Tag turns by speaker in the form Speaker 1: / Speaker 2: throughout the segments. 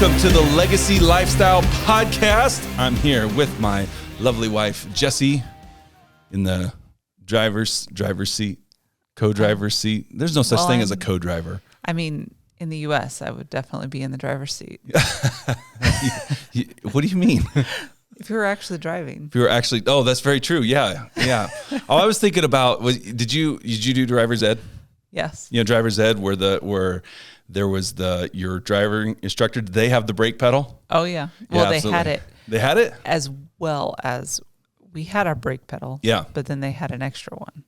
Speaker 1: Welcome to the Legacy Lifestyle Podcast. I'm here with my lovely wife, Jesse, in the driver's seat, co-driver's seat. There's no such thing as a co-driver.
Speaker 2: I mean, in the U.S., I would definitely be in the driver's seat.
Speaker 1: What do you mean?
Speaker 2: If you were actually driving.
Speaker 1: If you were actually, oh, that's very true. Yeah. Oh, I was thinking about, did you do driver's ed?
Speaker 2: Yes.
Speaker 1: You know, driver's ed where there was your driving instructor. Did they have the brake pedal?
Speaker 2: Oh, yeah. Well,
Speaker 1: yeah,
Speaker 2: they
Speaker 1: absolutely.
Speaker 2: had it.
Speaker 1: They had it?
Speaker 2: As well as we had our brake pedal.
Speaker 1: Yeah.
Speaker 2: But then they had an extra one.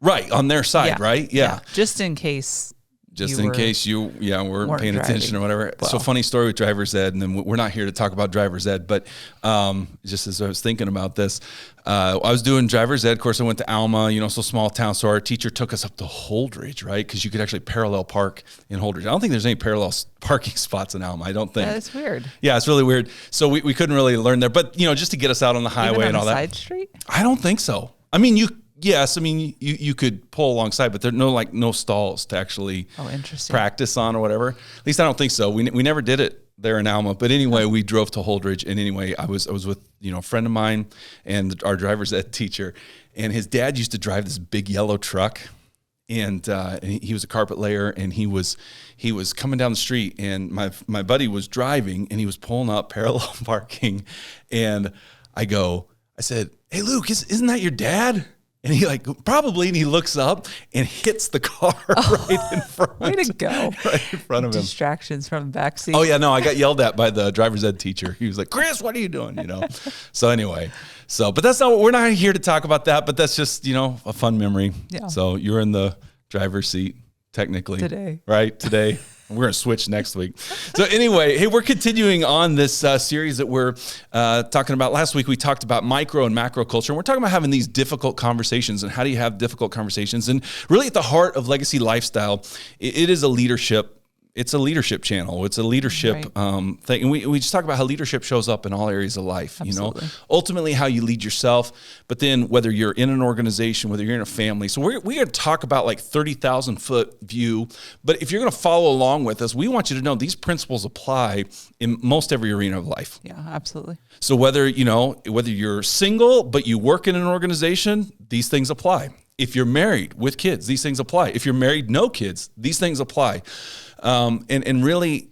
Speaker 1: Right, on their side, right? Yeah.
Speaker 2: Just in case.
Speaker 1: Weren't paying attention or whatever.
Speaker 2: Well.
Speaker 1: So funny story with driver's ed, and then we're not here to talk about driver's ed, but just as I was thinking about this, I was doing driver's ed. Of course, I went to Alma, so small town. So our teacher took us up to Holdridge, right? Because you could actually parallel park in Holdridge. I don't think there's any parallel parking spots in Alma. I don't think.
Speaker 2: That's weird.
Speaker 1: Yeah, it's really weird. So we couldn't really learn there, but just to get us out on the highway
Speaker 2: Even on
Speaker 1: and all
Speaker 2: a
Speaker 1: that.
Speaker 2: Side street?
Speaker 1: I don't think so. I mean, you could pull alongside, but there are no stalls to actually practice on or whatever. At least I don't think so. We never did it there in Alma. But anyway, we drove to Holdridge, and anyway, I was with a friend of mine and our driver's ed teacher, and his dad used to drive this big yellow truck, and he was a carpet layer, and he was coming down the street, and my buddy was driving, and he was pulling up parallel parking, and I said, "Hey Luke, isn't that your dad?" And he probably, and he looks up and hits the car right in front.
Speaker 2: Way to go.
Speaker 1: Right in front of him.
Speaker 2: Distractions from the backseat.
Speaker 1: Oh, yeah, no, I got yelled at by the driver's ed teacher. He was like, "Chris, what are you doing?" So anyway, but we're not here to talk about that, but that's just, a fun memory.
Speaker 2: Yeah.
Speaker 1: So you're in the driver's seat, technically.
Speaker 2: Today.
Speaker 1: Right, today. We're going to switch next week. So anyway, hey, we're continuing on this series that we're talking about. Last week, we talked about micro and macro culture. And we're talking about having these difficult conversations and how do you have difficult conversations. And really at the heart of Legacy Lifestyle, it is a leadership. It's a leadership channel. It's a leadership thing. And we just talk about how leadership shows up in all areas of life.
Speaker 2: Absolutely.
Speaker 1: Ultimately how you lead yourself, but then whether you're in an organization, whether you're in a family. So we're going to talk about 30,000 foot view. But if you're going to follow along with us, we want you to know these principles apply in most every arena of life.
Speaker 2: Yeah, absolutely.
Speaker 1: So whether you're single, but you work in an organization, these things apply. If you're married with kids, these things apply. If you're married, no kids, these things apply. And really,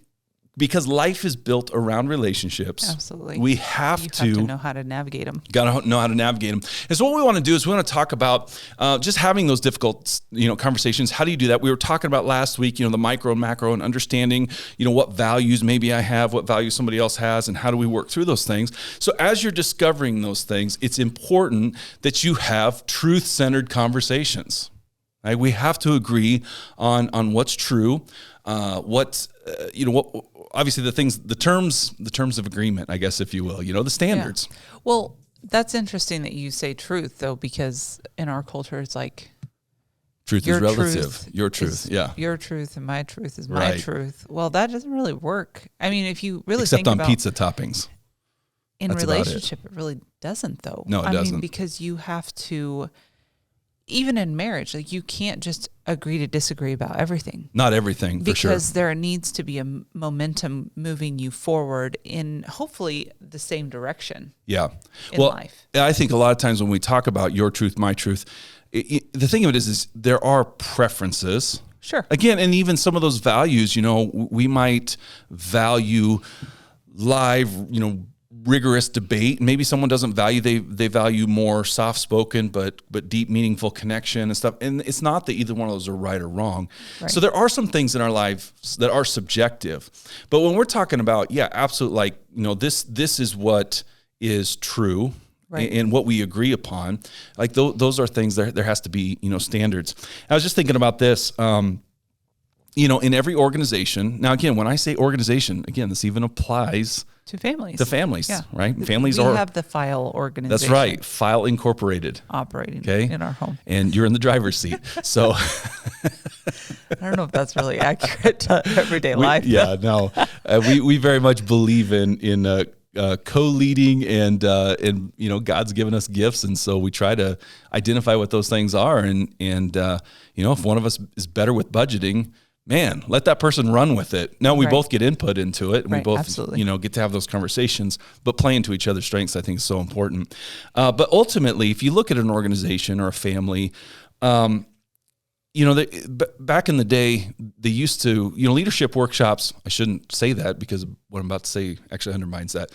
Speaker 1: because life is built around relationships,
Speaker 2: absolutely,
Speaker 1: we have to
Speaker 2: know how to navigate them.
Speaker 1: Got to know how to navigate them. And so what we want to do is we want to talk about just having those difficult, conversations. How do you do that? We were talking about last week, the micro and macro and understanding, what values maybe I have, what values somebody else has, and how do we work through those things. So as you're discovering those things, it's important that you have truth-centered conversations. Right? We have to agree on what's true. What obviously the terms of agreement, I guess, if you will, the standards.
Speaker 2: Yeah. Well, that's interesting that you say truth though, because in our culture, it's like
Speaker 1: truth is relative. Your truth. Yeah.
Speaker 2: Your truth and my truth is my truth. Well, that doesn't really work. I mean, if you really
Speaker 1: except
Speaker 2: think
Speaker 1: on
Speaker 2: about
Speaker 1: pizza toppings.
Speaker 2: In
Speaker 1: That's
Speaker 2: relationship, it really doesn't though.
Speaker 1: No, it doesn't.
Speaker 2: I mean, because you have to, even in marriage, you can't just agree to disagree about everything.
Speaker 1: Not everything, for sure.
Speaker 2: Because there needs to be a momentum moving you forward in hopefully the same direction.
Speaker 1: Yeah.
Speaker 2: In life.
Speaker 1: I think a lot of times when we talk about your truth, my truth, the thing of it is there are preferences.
Speaker 2: Sure.
Speaker 1: Again, and even some of those values, we might value live, rigorous debate. Maybe someone doesn't value, they value more soft-spoken but deep, meaningful connection and stuff. And it's not that either one of those are right or wrong. Right. So there are some things in our lives that are subjective. But when we're talking about, absolutely, this is what is true. Right. And what we agree upon, those are things there has to be, standards. I was just thinking about this, in every organization. Now, again, when I say organization, this even applies
Speaker 2: to families.
Speaker 1: Yeah. Right? Families
Speaker 2: we have the File organization.
Speaker 1: That's right. File Incorporated.
Speaker 2: Operating in our home.
Speaker 1: And you're in the driver's seat. So
Speaker 2: I don't know if that's really accurate to everyday life.
Speaker 1: Yeah, no. We very much believe in co-leading and God's given us gifts, and so we try to identify what those things are, and if one of us is better with budgeting, man, let that person run with it. Now we
Speaker 2: Right.
Speaker 1: both get input into it, and we
Speaker 2: Right,
Speaker 1: both,
Speaker 2: absolutely.
Speaker 1: get to have those conversations, but play into each other's strengths, I think, is so important. But ultimately, if you look at an organization or a family, back in the day, they used to, leadership workshops, I shouldn't say that because what I'm about to say actually undermines that.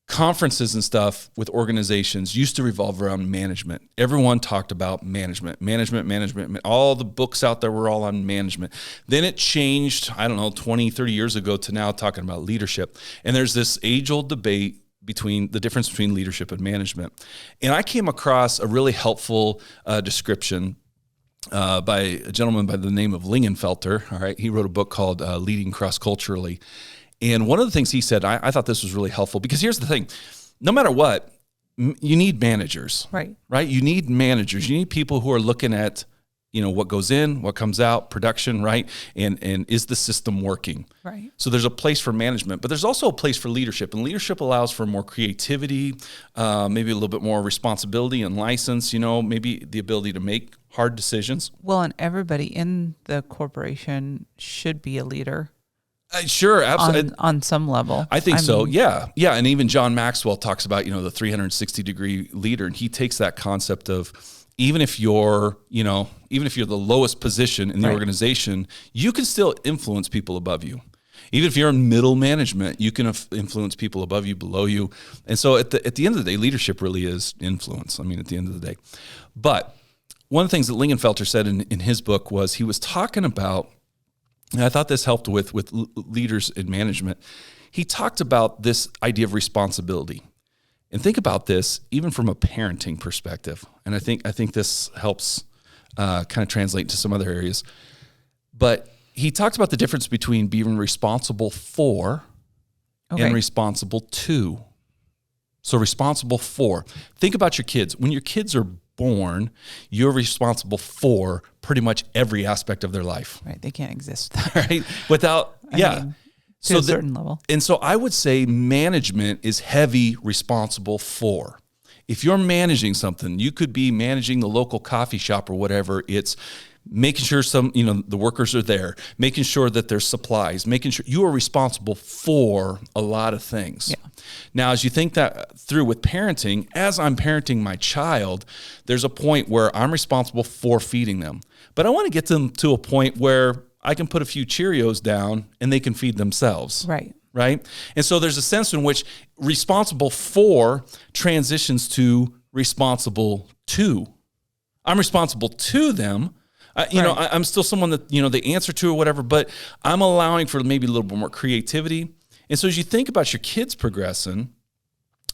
Speaker 1: Conferences and stuff with organizations used to revolve around management. Everyone talked about management. All the books out there were all on management. Then it changed, 20, 30 years ago to now talking about leadership. And there's this age-old debate between the difference between leadership and management. And I came across a really helpful description by a gentleman by the name of Lingenfelter. All right, he wrote a book called Leading Cross-Culturally. And one of the things he said, I thought this was really helpful, because here's the thing. No matter what, you need managers.
Speaker 2: Right.
Speaker 1: You need managers. You need people who are looking at, what goes in, what comes out, production, right? And is the system working?
Speaker 2: Right.
Speaker 1: So there's a place for management, but there's also a place for leadership. And leadership allows for more creativity, maybe a little bit more responsibility and license, maybe the ability to make hard decisions.
Speaker 2: Well, and everybody in the corporation should be a leader.
Speaker 1: Sure, absolutely.
Speaker 2: On some level.
Speaker 1: I think so. Yeah. And even John Maxwell talks about, the 360-degree leader, and he takes that concept of even if you're the lowest position in the organization, you can still influence people above you. Even if you're in middle management, you can influence people above you, below you. And so at the end of the day, leadership really is influence. At the end of the day. But one of the things that Lingenfelter said in his book was he was talking about, and I thought this helped with leaders in management. He talked about this idea of responsibility. And think about this even from a parenting perspective. And I think this helps kind of translate to some other areas. But he talked about the difference between being responsible for and responsible to. So responsible for. Think about your kids. When your kids are born, you're responsible for pretty much every aspect of their life.
Speaker 2: Right. They can't exist.
Speaker 1: Right. Without,
Speaker 2: to a certain level.
Speaker 1: And so I would say management is heavy responsible for. If you're managing something, you could be managing the local coffee shop or whatever. It's making sure the workers are there, making sure that there's supplies, making sure you are responsible for a lot of things.
Speaker 2: Yeah.
Speaker 1: Now, as you think that through with parenting, as I'm parenting my child, there's a point where I'm responsible for feeding them. But I want to get them to a point where I can put a few Cheerios down and they can feed themselves.
Speaker 2: Right.
Speaker 1: Right? And so there's a sense in which responsible for transitions to responsible to. I'm responsible to them. I'm still someone that, they answer to or whatever, but I'm allowing for maybe a little bit more creativity. And so as you think about your kids progressing,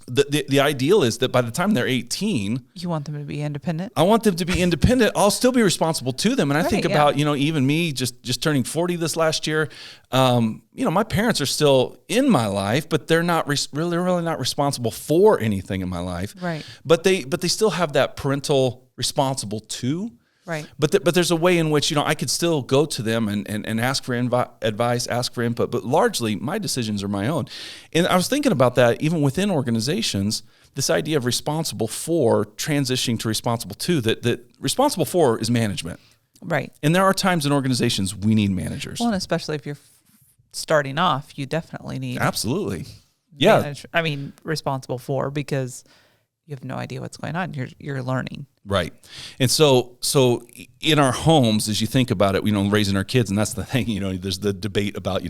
Speaker 1: the ideal is that by the time they're 18,
Speaker 2: you want them to be independent.
Speaker 1: I want them to be independent. I'll still be responsible to them. And I think about, even me just turning 40 this last year, my parents are still in my life, but they're not really not responsible for anything in my life.
Speaker 2: Right.
Speaker 1: But they still have that parental responsible to.
Speaker 2: Right.
Speaker 1: But there's a way in which, I could still go to them and ask for advice, ask for input, but largely my decisions are my own. And I was thinking about that even within organizations, this idea of responsible for transitioning to responsible to, that responsible for is management.
Speaker 2: Right.
Speaker 1: And there are times in organizations we need managers.
Speaker 2: Well, and especially if you're starting off, you definitely need.
Speaker 1: Absolutely. Yeah.
Speaker 2: Responsible for, because you have no idea what's going on. You're learning.
Speaker 1: Right. And so in our homes, as you think about it, raising our kids, and that's the thing, there's the debate about,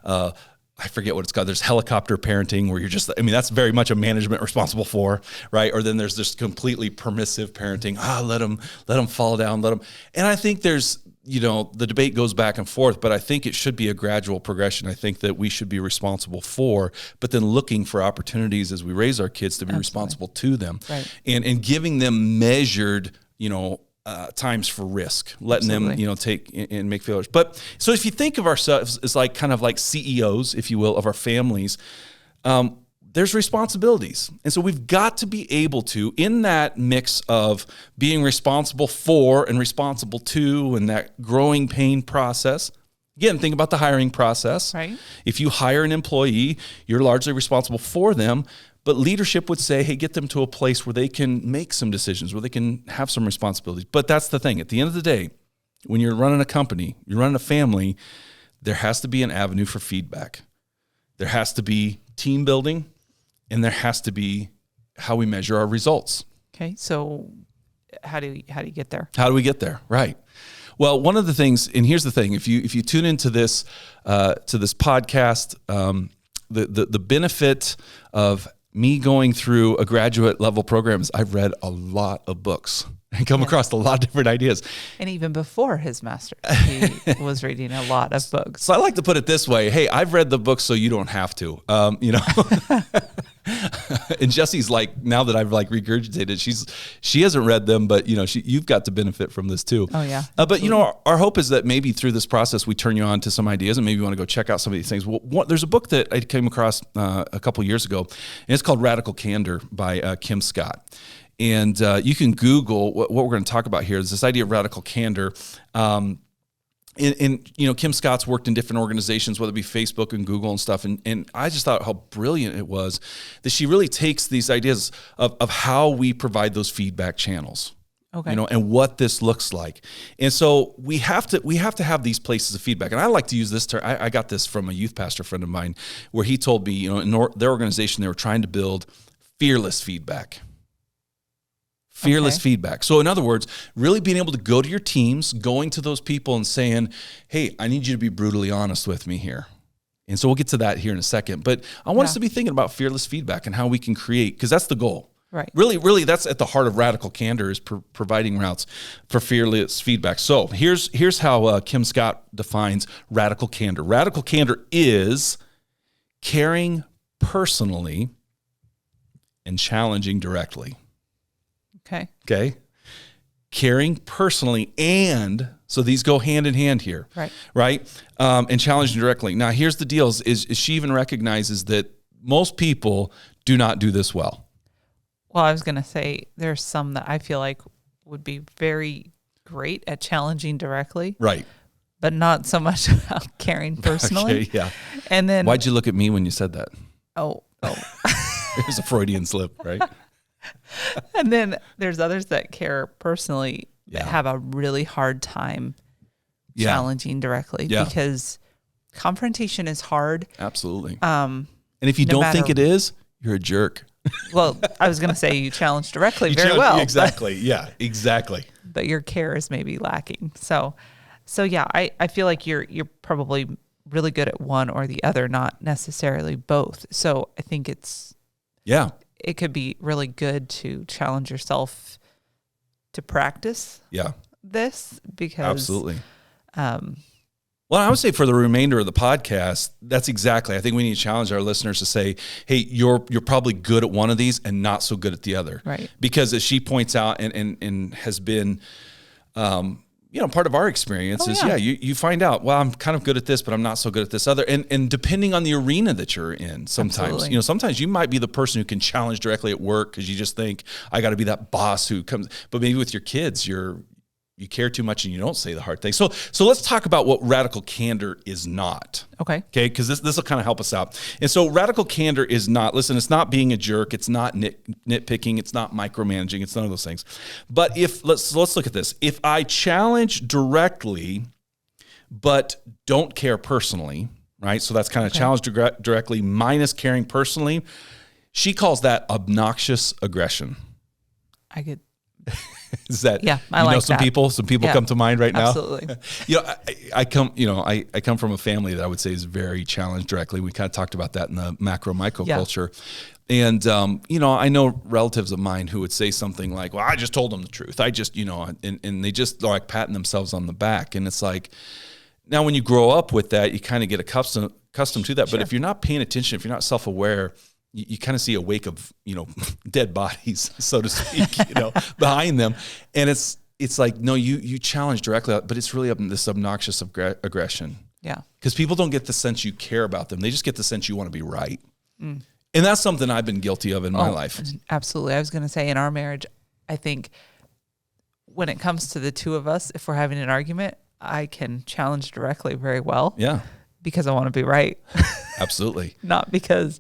Speaker 1: I forget what it's called. There's helicopter parenting where you're just, that's very much a management responsible for, right? Or then there's this completely permissive parenting. Let them fall down, and I think there's, the debate goes back and forth, but I think it should be a gradual progression. I think that we should be responsible for, but then looking for opportunities as we raise our kids to be responsible to them,
Speaker 2: right.
Speaker 1: and giving them measured, times for risk, letting them, take and make failures. But so if you think of ourselves as kind of like CEOs, if you will, of our families, there's responsibilities. And so we've got to be able to, in that mix of being responsible for and responsible to, and that growing pain process. Again, think about the hiring process.
Speaker 2: Right.
Speaker 1: If you hire an employee, you're largely responsible for them. But leadership would say, hey, get them to a place where they can make some decisions, where they can have some responsibilities. But that's the thing. At the end of the day, when you're running a company, you're running a family, there has to be an avenue for feedback. There has to be team building, and there has to be how we measure our results.
Speaker 2: Okay, so how do you get there?
Speaker 1: How do we get there? Right. Well, one of the things, and here's the thing: if you tune into this podcast, the benefit of me going through a graduate level program is I've read a lot of books and come across a lot of different ideas. And
Speaker 2: even before his master's, he was reading a lot of books.
Speaker 1: So I like to put it this way: hey, I've read the books, so you don't have to. And Jesse's like, now that I've like regurgitated, she hasn't read them, but you've got to benefit from this too.
Speaker 2: Oh yeah.
Speaker 1: But our hope is that maybe through this process we turn you on to some ideas, and maybe you want to go check out some of these things. Well, there's a book that I came across a couple years ago, and it's called Radical Candor by Kim Scott. And you can Google what we're going to talk about here is this idea of radical candor. And Kim Scott's worked in different organizations, whether it be Facebook and Google and stuff. And I just thought how brilliant it was that she really takes these ideas of how we provide those feedback channels. Okay. And what this looks like. And so we have to have these places of feedback. And I like to use this term. I got this from a youth pastor friend of mine where he told me, in their organization, they were trying to build fearless feedback. Fearless feedback. So in other words, really being able to go to your teams, going to those people and saying, hey, I need you to be brutally honest with me here. And so we'll get to that here in a second. But I want us to be thinking about fearless feedback and how we can create, because that's the goal.
Speaker 2: Right.
Speaker 1: Really, that's at the heart of Radical Candor is providing routes for fearless feedback. So here's how Kim Scott defines radical candor. Radical candor is caring personally and challenging directly. Okay. Caring personally, and so these go hand in hand here. Right. And challenging directly. Now, here's the deal: is she even recognizes that most people do not do this well.
Speaker 2: Well, I was going to say there's some that I feel like would be very great at challenging directly.
Speaker 1: Right.
Speaker 2: But not so much about caring personally.
Speaker 1: Okay, yeah.
Speaker 2: And then
Speaker 1: why'd you look at me when you said that?
Speaker 2: Oh.
Speaker 1: It was a Freudian slip, right?
Speaker 2: And then there's others that care personally that have a really hard time challenging directly because confrontation is hard.
Speaker 1: Absolutely. And if you don't think it is, you're a jerk.
Speaker 2: Well, I was going to say you challenge directly very well.
Speaker 1: Exactly. Yeah, exactly.
Speaker 2: But your care is maybe lacking. So yeah, I feel like you're probably really good at one or the other, not necessarily both. So I think it could be really good to challenge yourself to practice this because
Speaker 1: absolutely. Well, I would say for the remainder of the podcast, that's exactly. I think we need to challenge our listeners to say, hey, you're probably good at one of these and not so good at the other.
Speaker 2: Right.
Speaker 1: Because as she points out and has been part of our experience is you find out, well, I'm kind of good at this, but I'm not so good at this other. And depending on the arena that you're in, sometimes, sometimes you might be the person who can challenge directly at work because you just think I got to be that boss who comes, but maybe with your kids, you care too much and you don't say the hard thing. So let's talk about what radical candor is not. Okay. Because this will kind of help us out. And so radical candor is not, listen, it's not being a jerk. It's not nitpicking. It's not micromanaging. It's none of those things. But let's look at this. If I challenge directly, but don't care personally, right? So that's kind of challenge directly minus caring personally. She calls that obnoxious aggression.
Speaker 2: I get
Speaker 1: Is that
Speaker 2: I like
Speaker 1: some
Speaker 2: that.
Speaker 1: Some people come to mind right now.
Speaker 2: Absolutely.
Speaker 1: I come from a family that I would say is very challenged directly. We kind of talked about that in the macro micro culture. And I know relatives of mine who would say something like, well, I just told them the truth. I just, and they just like patting themselves on the back. And it's like, now when you grow up with that, you kind of get accustomed to that. Sure. But if you're not paying attention, if you're not self-aware, you kind of see a wake of, dead bodies, so to speak, behind them. And it's like, no, you challenge directly, but it's really this obnoxious aggression.
Speaker 2: Yeah.
Speaker 1: Because people don't get the sense you care about them. They just get the sense you want to be right. Mm. And that's something I've been guilty of in my life.
Speaker 2: Absolutely. I was going to say in our marriage, I think when it comes to the two of us, if we're having an argument, I can challenge directly very well.
Speaker 1: Yeah.
Speaker 2: Because I want to be right.
Speaker 1: Absolutely.
Speaker 2: Not because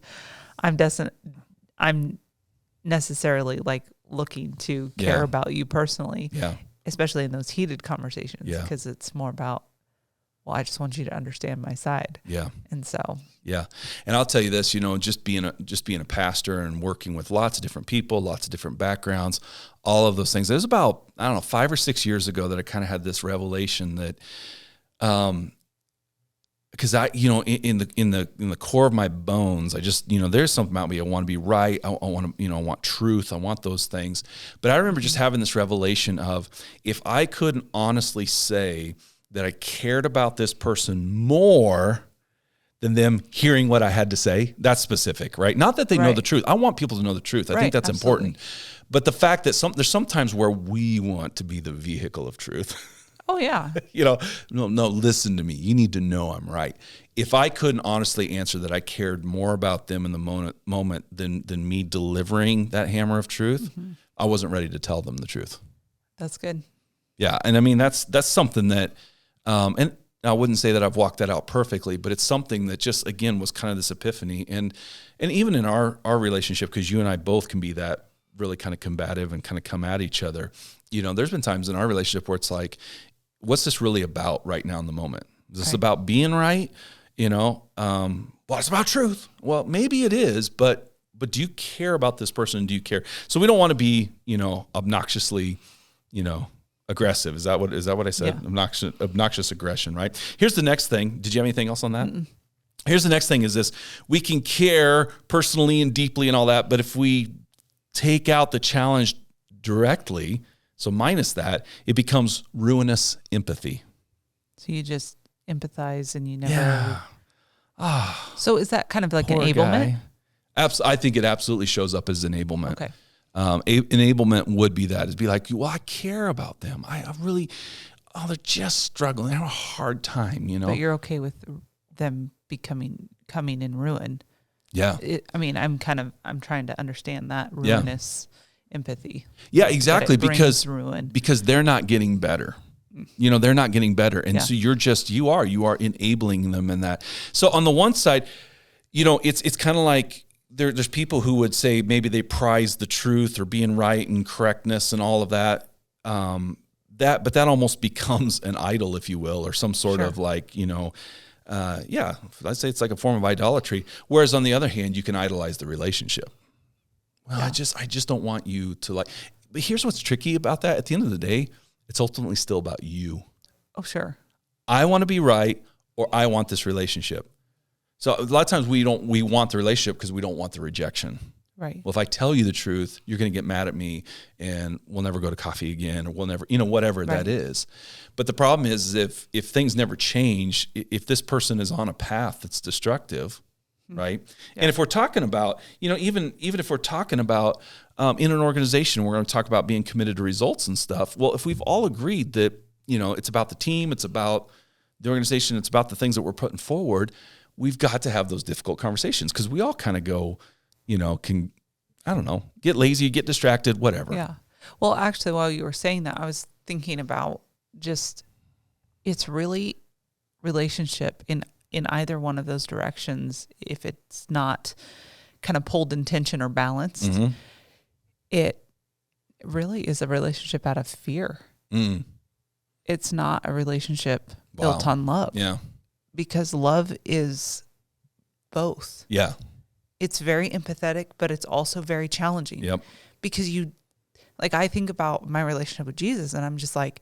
Speaker 2: I'm necessarily like looking to care about you personally.
Speaker 1: Yeah.
Speaker 2: especially in those heated conversations,
Speaker 1: Yeah.
Speaker 2: because it's more about, well, I just want you to understand my side.
Speaker 1: Yeah.
Speaker 2: And so.
Speaker 1: Yeah. And I'll tell you this, just being a pastor and working with lots of different people, lots of different backgrounds, all of those things. It was about, 5 or 6 years ago that I kind of had this revelation that, because I, in the core of my bones, I just, there's something about me. I want to be right. I want to, I want truth. I want those things. But I remember just having this revelation of, if I couldn't honestly say that I cared about this person more than them hearing what I had to say, that's specific, right? Not that they know the truth. I want people to know the truth. I think that's important. But the fact that there's sometimes where we want to be the vehicle of truth.
Speaker 2: Oh, yeah.
Speaker 1: No, listen to me. You need to know I'm right. If I couldn't honestly answer that I cared more about them in the moment than me delivering that hammer of truth, I wasn't ready to tell them the truth.
Speaker 2: That's good.
Speaker 1: Yeah. And I mean, that's something that, and I wouldn't say that I've walked that out perfectly, but it's something that just, again, was kind of this epiphany. And even in our relationship, because you and I both can be that really kind of combative and kind of come at each other, there's been times in our relationship where it's like, what's this really about right now in the moment? Is this about being right? Well, it's about truth. Well, maybe it is, but do you care about this person? Do you care? So we don't want to be, obnoxiously, aggressive. Is that what I said? Yeah. Obnoxious aggression, right? Here's the next thing. Did you have anything else on that? Mm-mm. Here's the next thing is this. We can care personally and deeply and all that, but if we take out the challenge directly, so minus that, it becomes ruinous empathy.
Speaker 2: So you just empathize and you never... Yeah. So is that kind of like enablement?
Speaker 1: I think it absolutely shows up as enablement.
Speaker 2: Okay.
Speaker 1: Enablement would be that. It'd be like, well, I care about them. I really, they're just struggling. They have a hard time,
Speaker 2: But you're okay with them coming in ruin.
Speaker 1: Yeah.
Speaker 2: I'm trying to understand that ruinous empathy.
Speaker 1: Yeah, exactly. Because they're not getting better. They're not getting better. And so you are enabling them in that. So on the one side, it's kind of like, there's people who would say maybe they prize the truth or being right and correctness and all of that. But that almost becomes an idol, if you will, or some sort of like, I'd say it's like a form of idolatry. Whereas on the other hand, you can idolize the relationship. Well, I just don't want you to like. But here's what's tricky about that. At the end of the day, it's ultimately still about you.
Speaker 2: Oh, sure.
Speaker 1: I want to be right, or I want this relationship. So a lot of times we want the relationship because we don't want the rejection.
Speaker 2: Right.
Speaker 1: Well, if I tell you the truth, you're going to get mad at me and we'll never go to coffee again, or we'll never, whatever that is. But the problem is if things never change, if this person is on a path that's destructive, right? Yeah. And if we're talking about, even if we're talking about in an organization, we're going to talk about being committed to results and stuff. Well, if we've all agreed that, it's about the team, it's about the organization, it's about the things that we're putting forward, we've got to have those difficult conversations because we all kind of go, get lazy, get distracted, whatever.
Speaker 2: Yeah. Well, actually, while you were saying that, I was thinking about it's really relationship in either one of those directions. If it's not kind of pulled in tension or balanced, it really is a relationship out of fear. Mm. It's not a relationship built on love. Yeah. Because love is both. Yeah. It's very empathetic, but it's also very challenging. Yep. Because I think about my relationship with Jesus and I'm just like,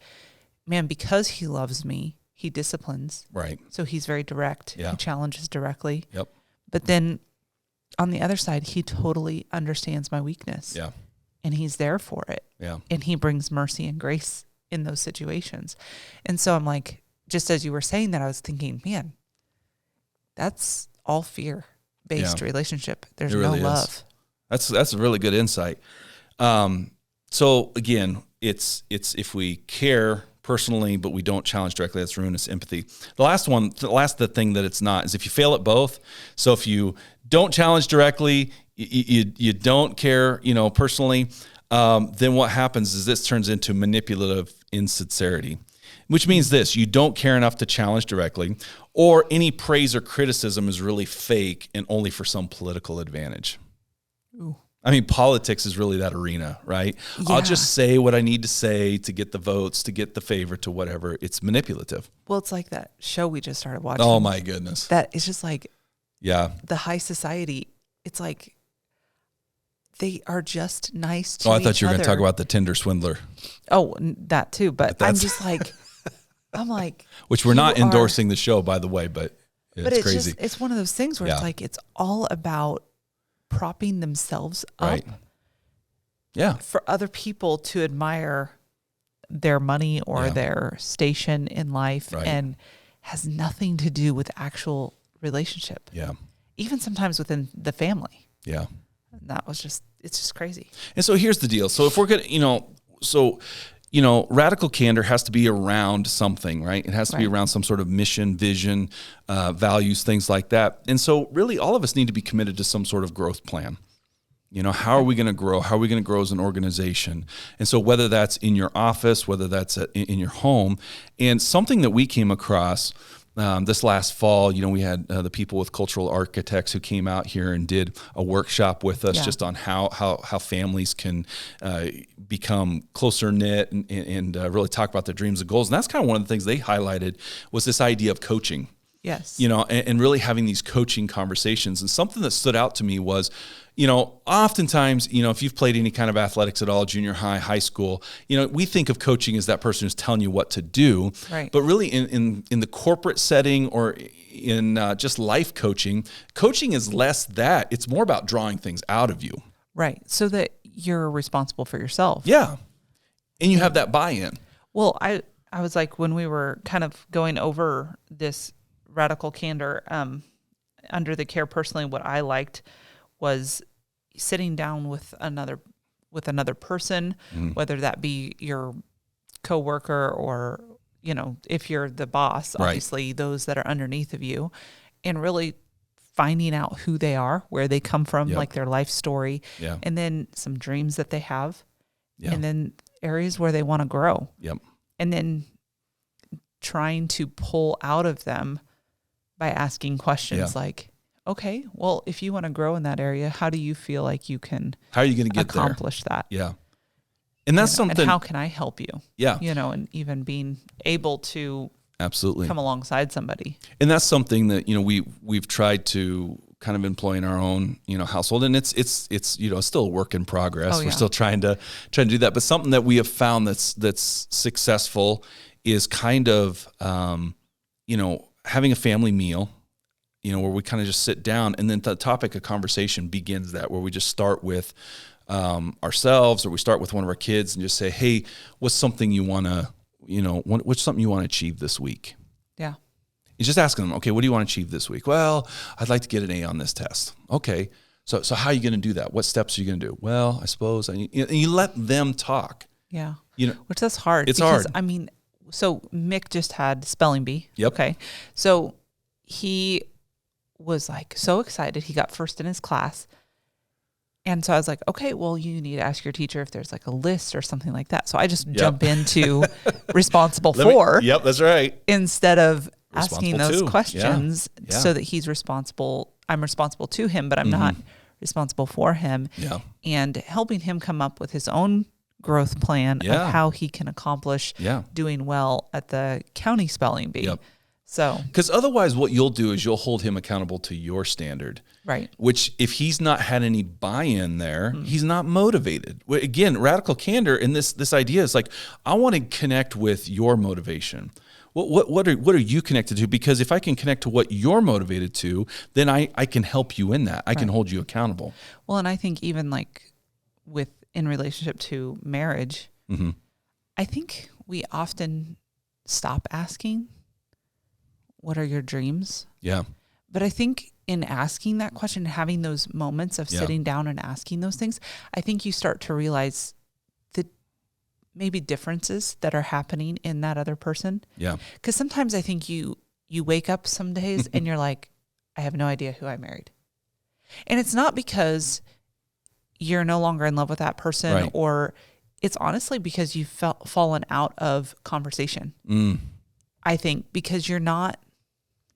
Speaker 2: man, because he loves me, he disciplines. Right. So he's very direct. Yeah. He challenges directly. Yep. But then on the other side, he totally understands my weakness. Yeah. And he's there for it. Yeah. And he brings mercy and grace in those situations. And so I'm like, just as you were saying that, I was thinking, man, that's all fear-based relationship. There's really no love.
Speaker 1: That's a really good insight. So again, it's if we care personally, but we don't challenge directly, that's ruinous empathy. The thing that it's not is if you fail at both. So if you don't challenge directly, you don't care, personally, then what happens is this turns into manipulative insincerity. Which means this, you don't care enough to challenge directly, or any praise or criticism is really fake and only for some political advantage. Ooh. I mean, politics is really that arena, right? Yeah. I'll just say what I need to say to get the votes, to get the favor, to whatever. It's manipulative.
Speaker 2: Well, it's like that show we just started watching.
Speaker 1: Oh my goodness.
Speaker 2: That it's just like,
Speaker 1: yeah,
Speaker 2: the high society. It's like they are just nice to each
Speaker 1: other.
Speaker 2: other.
Speaker 1: I thought you were going to talk about the Tinder swindler.
Speaker 2: Oh, that too. But I'm just like,
Speaker 1: which we're not endorsing the show, by the way, but it's crazy.
Speaker 2: Just, it's one of those things where it's like, it's all about propping themselves up,
Speaker 1: right? Yeah,
Speaker 2: for other people to admire their money or their station in life, and has nothing to do with actual relationship.
Speaker 1: Yeah,
Speaker 2: even sometimes within the family.
Speaker 1: Yeah,
Speaker 2: that was it's just crazy.
Speaker 1: And so here's the deal. So if we're gonna, radical candor has to be around something, right? It has to be around some sort of mission, vision, values, things like that. And so really all of us need to be committed to some sort of growth plan. How are we going to grow? How are we going to grow as an organization? And so whether that's in your office, whether that's in your home, and something that we came across this last fall, we had the people with cultural architects who came out here and did a workshop with us just on how families can become closer knit and really talk about their dreams and goals. And that's kind of one of the things they highlighted was this idea of coaching.
Speaker 2: Yes.
Speaker 1: And really having these coaching conversations. And something that stood out to me was, oftentimes, if you've played any kind of athletics at all, junior high, high school, we think of coaching as that person who's telling you what to do.
Speaker 2: Right.
Speaker 1: But really in the corporate setting or in just life coaching is less that. It's more about drawing things out of you.
Speaker 2: Right. So that you're responsible for yourself.
Speaker 1: Yeah. And you have that buy-in.
Speaker 2: Well, I was like, when we were kind of going over this Radical Candor, under the care personally, what I liked was sitting down with another person, whether that be your coworker or, if you're the boss, obviously those that are underneath of you, and really finding out who they are, where they come from, like their life story, and then some dreams that they have, and then areas where they want to grow.
Speaker 1: Yep.
Speaker 2: And then trying to pull out of them by asking questions like, okay, well, if you want to grow in that area, how do you feel like you can
Speaker 1: how are you going to get
Speaker 2: accomplish that?
Speaker 1: Yeah. And that's something.
Speaker 2: And how can I help you?
Speaker 1: Yeah.
Speaker 2: And even being able to
Speaker 1: absolutely
Speaker 2: come alongside somebody.
Speaker 1: And that's something that, we've tried to kind of employ in our own, household. And it's still a work in progress. We're still trying to do that. But something that we have found that's successful is kind of, having a family meal, where we kind of just sit down and then the topic of conversation begins where we just start with ourselves, or we start with one of our kids and just say, hey, what's something you want to, what's something you want to achieve this week?
Speaker 2: Yeah.
Speaker 1: You're just asking them, okay, what do you want to achieve this week? Well, I'd like to get an A on this test. Okay. So how are you going to do that? What steps are you going to do? Well, I suppose you let them talk.
Speaker 2: Yeah. Which that's hard.
Speaker 1: It's hard.
Speaker 2: I mean, so Mick just had spelling bee.
Speaker 1: Yep.
Speaker 2: Okay. So he was like so excited. He got first in his class. And so I was like, okay, well, you need to ask your teacher if there's like a list or something like that. So I just jump into responsible for.
Speaker 1: Yep, that's right.
Speaker 2: Instead of asking those questions so that he's responsible. I'm responsible to him, but I'm not responsible for him.
Speaker 1: Yeah.
Speaker 2: And helping him come up with his own growth plan of how he can accomplish doing well at the county spelling bee.
Speaker 1: Yep.
Speaker 2: So,
Speaker 1: because otherwise what you'll do is you'll hold him accountable to your standard.
Speaker 2: Right.
Speaker 1: Which if he's not had any buy-in there, he's not motivated. Again, radical candor and this idea is like, I want to connect with your motivation. What are you connected to? Because if I can connect to what you're motivated to, then I can help you in that. I can hold you accountable.
Speaker 2: Well, and I think even like in relationship to marriage, I think we often stop asking, what are your dreams?
Speaker 1: Yeah.
Speaker 2: But I think in asking that question, having those moments of sitting down and asking those things, I think you start to realize the maybe differences that are happening in that other person.
Speaker 1: Yeah.
Speaker 2: Because sometimes I think you wake up some days and you're like, I have no idea who I married. And it's not because you're no longer in love with that person, or it's honestly because you've fallen out of conversation. I think because you're not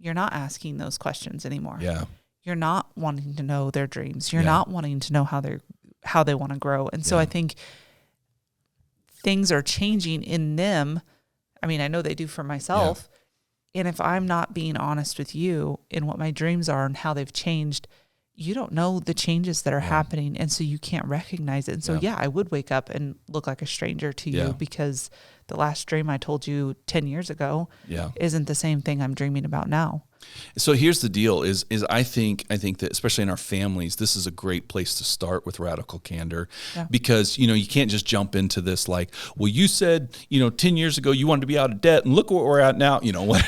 Speaker 2: asking those questions anymore.
Speaker 1: Yeah.
Speaker 2: You're not wanting to know their dreams. You're not wanting to know how how they want to grow. And so I think things are changing in them. I mean, I know they do for myself. Yeah. And if I'm not being honest with you in what my dreams are and how they've changed, you don't know the changes that are happening. And so you can't recognize it. And so, I would wake up and look like a stranger to you because the last dream I told you 10 years ago isn't the same thing I'm dreaming about now.
Speaker 1: So here's the deal is I think that especially in our families, this is a great place to start with Radical Candor because, you can't just jump into this like, well, you said, 10 years ago you wanted to be out of debt and look where we're at now. You don't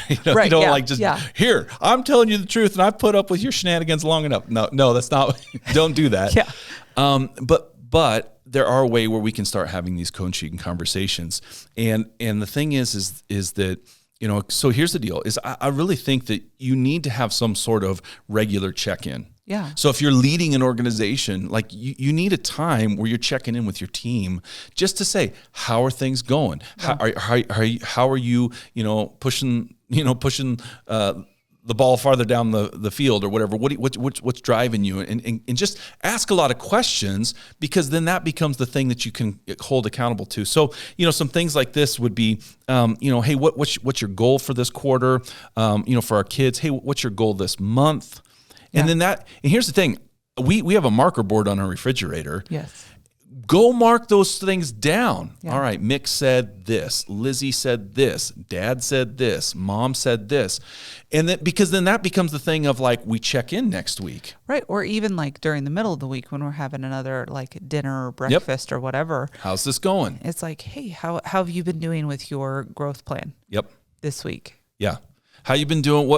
Speaker 1: here, I'm telling you the truth and I've put up with your shenanigans long enough. No, that's not, don't do that. But there are a way where we can start having these coaching conversations. And the thing is that, so here's the deal is I really think that you need to have some sort of regular check-in.
Speaker 2: Yeah.
Speaker 1: So if you're leading an organization, like you need a time where you're checking in with your team just to say, how are things going? Yeah. How are you, pushing the ball farther down the field or whatever. What's driving you? And just ask a lot of questions because then that becomes the thing that you can hold accountable to. So, some things like this would be, hey, what's your goal for this quarter? For our kids, hey, what's your goal this month? And then and here's the thing, we have a marker board on our refrigerator.
Speaker 2: Yes.
Speaker 1: Go mark those things down. Yeah. All right, Mick said this, Lizzie said this, Dad said this, Mom said this. And because then that becomes the thing of like, we check in next week.
Speaker 2: Right, or even like during the middle of the week when we're having another like dinner or breakfast or whatever.
Speaker 1: How's this going?
Speaker 2: It's like, hey, how have you been doing with your growth plan this week?
Speaker 1: Yeah. How you been doing?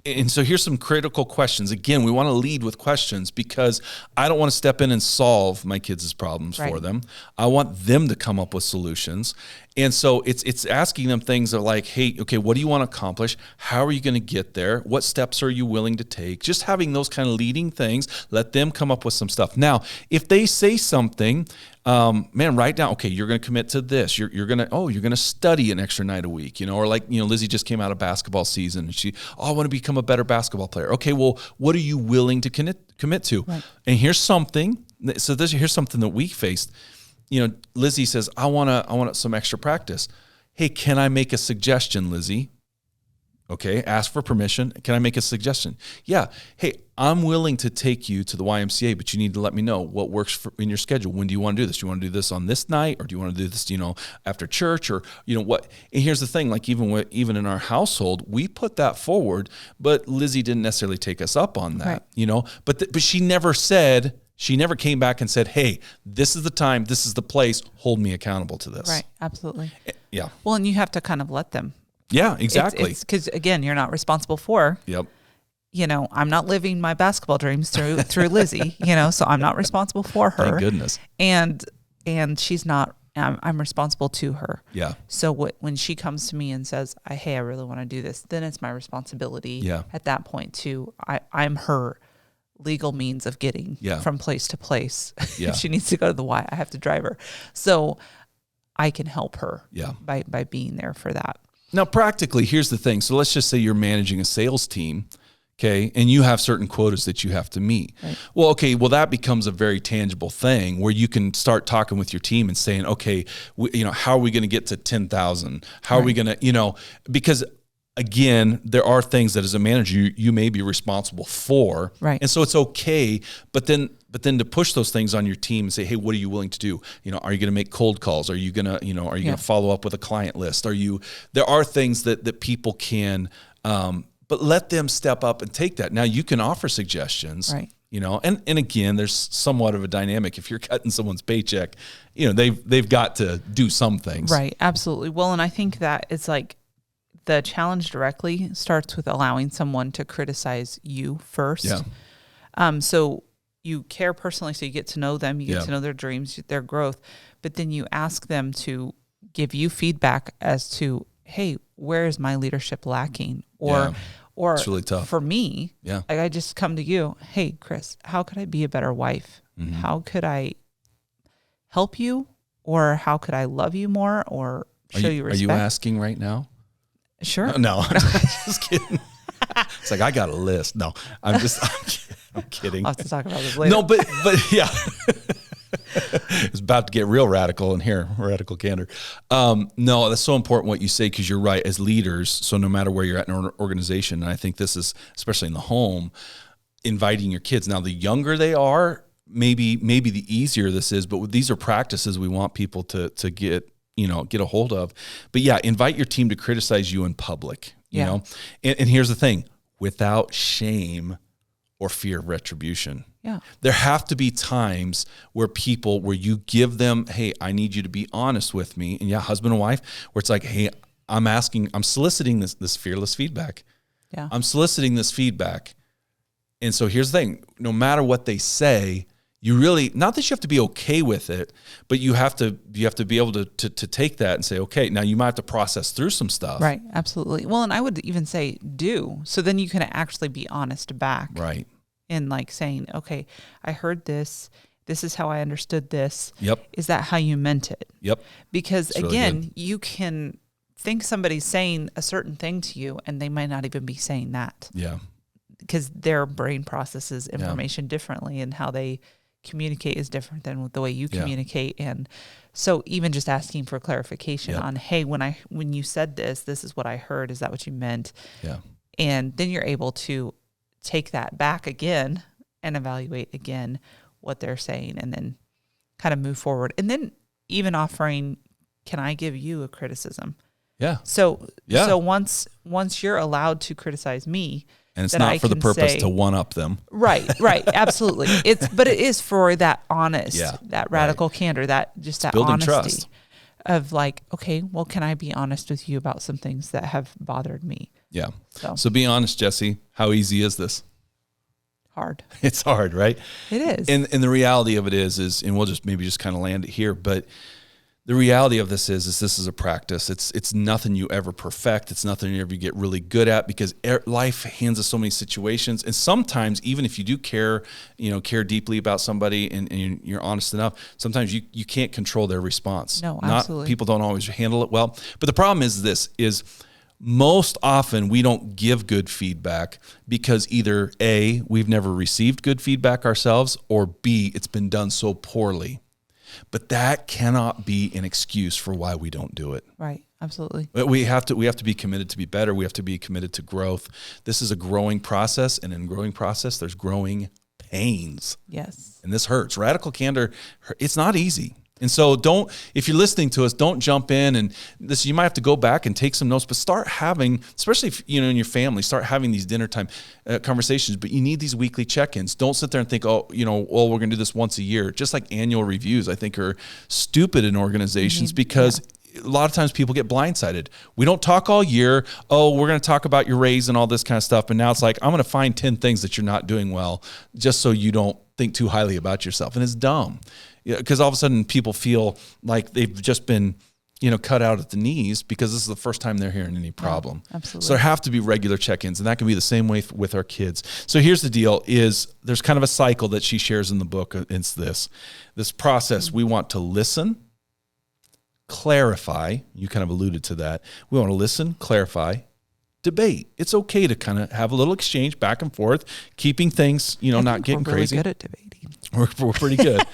Speaker 1: And so here's some critical questions. Again, we want to lead with questions because I don't want to step in and solve my kids' problems for them. I want them to come up with solutions. And so it's asking them things that are like, hey, okay, what do you want to accomplish? How are you going to get there? What steps are you willing to take? Just having those kind of leading things, let them come up with some stuff. Now, if they say something, write down, okay, you're going to commit to this. You're going to study an extra night a week, or like, Lizzie just came out of basketball season and I want to become a better basketball player. Okay, well, what are you willing to commit to? Right. And here's something. So here's something that we faced. Lizzie says, I want some extra practice. Hey, can I make a suggestion, Lizzie? Okay, ask for permission. Can I make a suggestion? Yeah. Hey, I'm willing to take you to the YMCA, but you need to let me know what works in your schedule. When do you want to do this? Do you want to do this on this night, or do you want to do this, after church, or what? And here's the thing: like even in our household, we put that forward, but Lizzie didn't necessarily take us up on that, right. But she never said. She never came back and said, hey, this is the time, this is the place, hold me accountable to this.
Speaker 2: Right, absolutely.
Speaker 1: Yeah.
Speaker 2: Well, and you have to kind of let them.
Speaker 1: Yeah, exactly.
Speaker 2: Because, again, you're not responsible for.
Speaker 1: Yep.
Speaker 2: I'm not living my basketball dreams through Lizzie, so I'm not responsible for her.
Speaker 1: Thank goodness.
Speaker 2: And she's not, I'm responsible to her.
Speaker 1: Yeah.
Speaker 2: So when she comes to me and says, hey, I really want to do this, then it's my responsibility at that point I'm her legal means of getting from place to place. Yeah. If she needs to go to the Y, I have to drive her. So I can help her by being there for that.
Speaker 1: Now, practically, here's the thing. So let's just say you're managing a sales team, okay, and you have certain quotas that you have to meet. Right. Well, that becomes a very tangible thing where you can start talking with your team and saying, okay, how are we going to get to 10,000? How are we going to, because again, there are things that as a manager you may be responsible for,
Speaker 2: right?
Speaker 1: And so it's okay, but then to push those things on your team and say, hey, what are you willing to do? Are you going to make cold calls? Are you going to, are you going to follow up with a client list? There are things that people can, but let them step up and take that. Now you can offer suggestions,
Speaker 2: right?
Speaker 1: And again, there's somewhat of a dynamic. If you're cutting someone's paycheck, they've got to do some things,
Speaker 2: right? Absolutely. Well, and I think that it's like, the challenge directly starts with allowing someone to criticize you first. Yeah. So you care personally, so you get to know them, you get to know their dreams, their growth, but then you ask them to give you feedback as to, hey, where is my leadership lacking? Or
Speaker 1: it's really tough.
Speaker 2: For me, like I just come to you, hey, Kris, how could I be a better wife? Mm-hmm. How could I help you? Or how could I love you more or show you respect?
Speaker 1: Are you asking right now?
Speaker 2: Sure.
Speaker 1: No, I'm just kidding. It's like, I got a list. No, I'm kidding.
Speaker 2: I'll have to talk about this later.
Speaker 1: No, but yeah. It's about to get real radical in here, radical candor. No, that's so important what you say, because you're right, as leaders. So no matter where you're at in an organization, and I think this is, especially in the home, inviting your kids. Now, the younger they are, maybe the easier this is, but these are practices we want people to get a hold of. But yeah, invite your team to criticize you in public, you know? And here's the thing, without shame or fear of retribution.
Speaker 2: Yeah.
Speaker 1: There have to be times where you give them, hey, I need you to be honest with me. And yeah, husband and wife, where it's like, hey, I'm soliciting this fearless feedback.
Speaker 2: Yeah.
Speaker 1: I'm soliciting this feedback. And so here's the thing, no matter what they say, you really, not that you have to be okay with it, but you have to be able to take that and say, okay, now you might have to process through some stuff.
Speaker 2: Right. Absolutely. Well, and I would even say do, so then you can actually be honest back.
Speaker 1: Right.
Speaker 2: In like saying, okay, I heard this. This is how I understood this.
Speaker 1: Yep.
Speaker 2: Is that how you meant it?
Speaker 1: Yep.
Speaker 2: Because
Speaker 1: That's really
Speaker 2: again,
Speaker 1: good.
Speaker 2: you can think somebody's saying a certain thing to you and they might not even be saying that.
Speaker 1: Yeah.
Speaker 2: Because their brain processes information differently, and how they communicate is different than the way you communicate. And so even just asking for clarification on, hey, when you said this is what I heard. Is that what you meant?
Speaker 1: Yeah.
Speaker 2: And then you're able to take that back again and evaluate again what they're saying, and then kind of move forward. And then even offering, can I give you a criticism?
Speaker 1: Yeah.
Speaker 2: So once you're allowed to criticize me,
Speaker 1: and it's not for the purpose to one up them.
Speaker 2: Right, absolutely. But it is for that honest, that radical candor, that
Speaker 1: building
Speaker 2: honesty
Speaker 1: trust
Speaker 2: of like, okay, well, can I be honest with you about some things that have bothered me?
Speaker 1: Yeah. So be honest, Jesse. How easy is this?
Speaker 2: Hard.
Speaker 1: It's hard, right?
Speaker 2: It is.
Speaker 1: And the reality of it is, and we'll just kind of land it here, but the reality of this is this is a practice. It's nothing you ever perfect. It's nothing you ever get really good at, because life hands us so many situations. And sometimes, even if you do care deeply about somebody and you're honest enough, sometimes you can't control their response.
Speaker 2: No, absolutely.
Speaker 1: People don't always handle it well. But the problem is most often we don't give good feedback because either A, we've never received good feedback ourselves, or B, it's been done so poorly. But that cannot be an excuse for why we don't do it.
Speaker 2: Right. Absolutely.
Speaker 1: But we have to be committed to be better. We have to be committed to growth. This is a growing process, and in growing process, there's growing pains.
Speaker 2: Yes.
Speaker 1: And this hurts. Radical candor, it's not easy. And so if you're listening to us, don't jump in and this, you might have to go back and take some notes, but start having, especially if, in your family, start having these dinner time conversations, but you need these weekly check-ins. Don't sit there and think, we're going to do this once a year. Just like annual reviews, I think are stupid in organizations because a lot of times people get blindsided. We don't talk all year. Oh, we're going to talk about your raise and all this kind of stuff. And now it's like, I'm going to find 10 things that you're not doing well just so you don't think too highly about yourself. And it's dumb. Because all of a sudden people feel like they've just been, cut out at the knees because this is the first time they're hearing any problem.
Speaker 2: Yeah, absolutely.
Speaker 1: So there have to be regular check-ins, and that can be the same way with our kids. So here's the deal: is there's kind of a cycle that she shares in the book. It's this process. We want to listen, clarify. You kind of alluded to that. We want to listen, clarify, debate. It's okay to kind of have a little exchange back and forth, keeping things, not getting crazy.
Speaker 2: We're really good at debating.
Speaker 1: We're pretty good.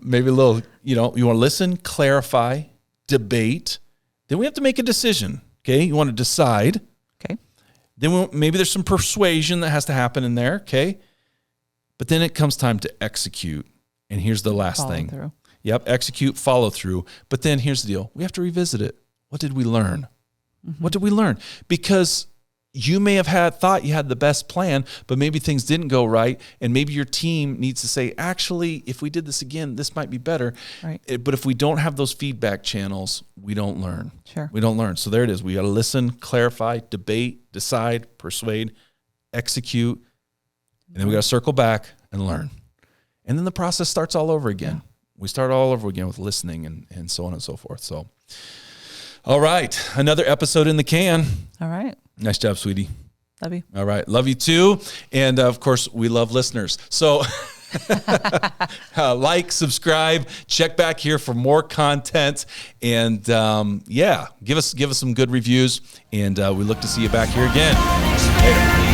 Speaker 1: Maybe a little, you want to listen, clarify, debate. Then we have to make a decision. Okay. You want to decide.
Speaker 2: Okay.
Speaker 1: Then maybe there's some persuasion that has to happen in there. Okay. But then it comes time to execute. And here's the last thing.
Speaker 2: Through.
Speaker 1: Yep. Execute, follow through. But then here's the deal. We have to revisit it. What did we learn? Mm-hmm. What did we learn? Because you may have thought you had the best plan, but maybe things didn't go right. And maybe your team needs to say, actually, if we did this again, this might be better.
Speaker 2: Right.
Speaker 1: But if we don't have those feedback channels, we don't learn.
Speaker 2: Sure.
Speaker 1: We don't learn. So there it is. We got to listen, clarify, debate, decide, persuade, execute. And then we got to circle back and learn. And then the process starts all over again. Yeah. We start all over again with listening and so on and so forth. So, all right. Another episode in the can.
Speaker 2: All right.
Speaker 1: Nice job, sweetie.
Speaker 2: Love you.
Speaker 1: All right. Love you too. And of course, we love listeners. So like, subscribe, check back here for more content. And give us some good reviews. And we look to see you back here again. Later.